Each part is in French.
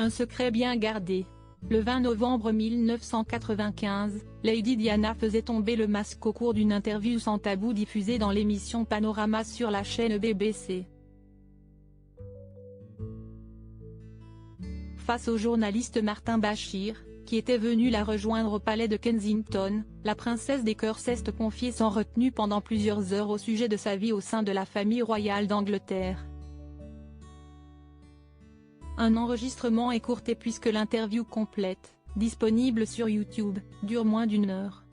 Un secret bien gardé. Le 20 novembre 1995, Lady Diana faisait tomber le masque au cours d'une interview sans tabou diffusée dans l'émission Panorama sur la chaîne BBC. Face au journaliste Martin Bashir, qui était venu la rejoindre au palais de Kensington, la princesse des cœurs s'est confiée sans retenue pendant plusieurs heures au sujet de sa vie au sein de la famille royale d'Angleterre. Un enregistrement écourté puisque l'interview complète, disponible sur YouTube, dure moins d'1 heure.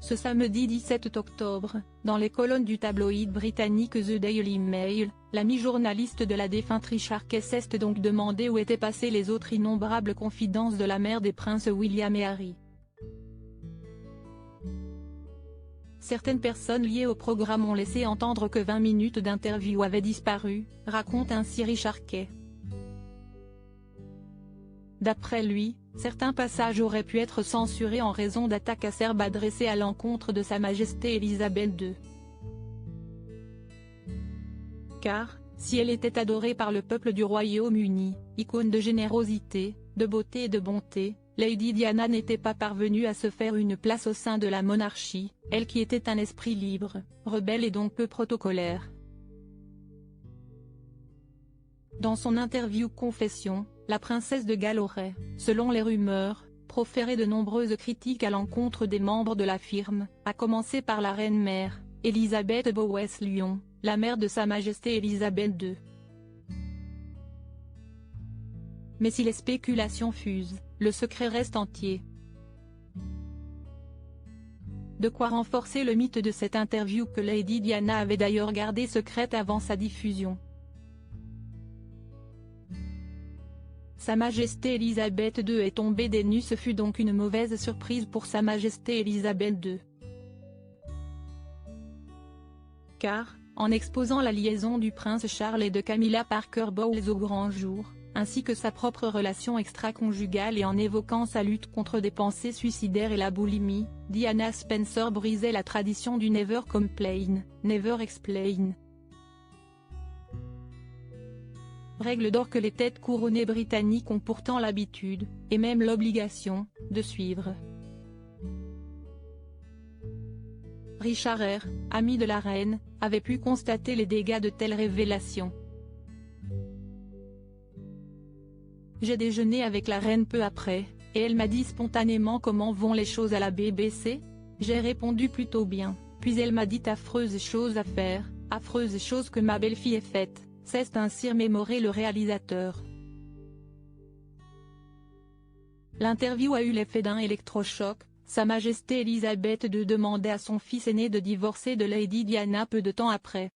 Ce samedi 17 octobre, dans les colonnes du tabloïd britannique The Daily Mail, l'ami journaliste de la défunte Richard s'est donc demandé où étaient passées les autres innombrables confidences de la mère des princes William et Harry. Certaines personnes liées au programme ont laissé entendre que 20 minutes d'interview avaient disparu, raconte ainsi Richard Kay. D'après lui, certains passages auraient pu être censurés en raison d'attaques acerbes adressées à l'encontre de Sa Majesté Elisabeth II. Car, si elle était adorée par le peuple du Royaume-Uni, icône de générosité, de beauté et de bonté, Lady Diana n'était pas parvenue à se faire une place au sein de la monarchie, elle qui était un esprit libre, rebelle et donc peu protocolaire. Dans son interview Confession, la princesse de Galles aurait, selon les rumeurs, proféré de nombreuses critiques à l'encontre des membres de la firme, à commencer par la reine-mère, Elisabeth Bowes-Lyon, la mère de Sa Majesté Elisabeth II. Mais si les spéculations fusent, le secret reste entier. De quoi renforcer le mythe de cette interview que Lady Diana avait d'ailleurs gardée secrète avant sa diffusion. Sa Majesté Elisabeth II est tombée des nues. Ce fut donc une mauvaise surprise pour Sa Majesté Elisabeth II. Car, en exposant la liaison du prince Charles et de Camilla Parker Bowles au grand jour, ainsi que sa propre relation extra-conjugale et en évoquant sa lutte contre des pensées suicidaires et la boulimie, Diana Spencer brisait la tradition du Never Complain, Never Explain. Règle d'or que les têtes couronnées britanniques ont pourtant l'habitude, et même l'obligation, de suivre. Richard R., ami de la reine, avait pu constater les dégâts de telles révélations. J'ai déjeuné avec la reine peu après, et elle m'a dit spontanément comment vont les choses à la BBC. J'ai répondu plutôt bien, puis elle m'a dit affreuses choses à faire, affreuses choses que ma belle-fille ait faites, c'est ainsi remémoré le réalisateur. L'interview a eu l'effet d'un électrochoc. Sa Majesté Elisabeth II demandait à son fils aîné de divorcer de Lady Diana peu de temps après.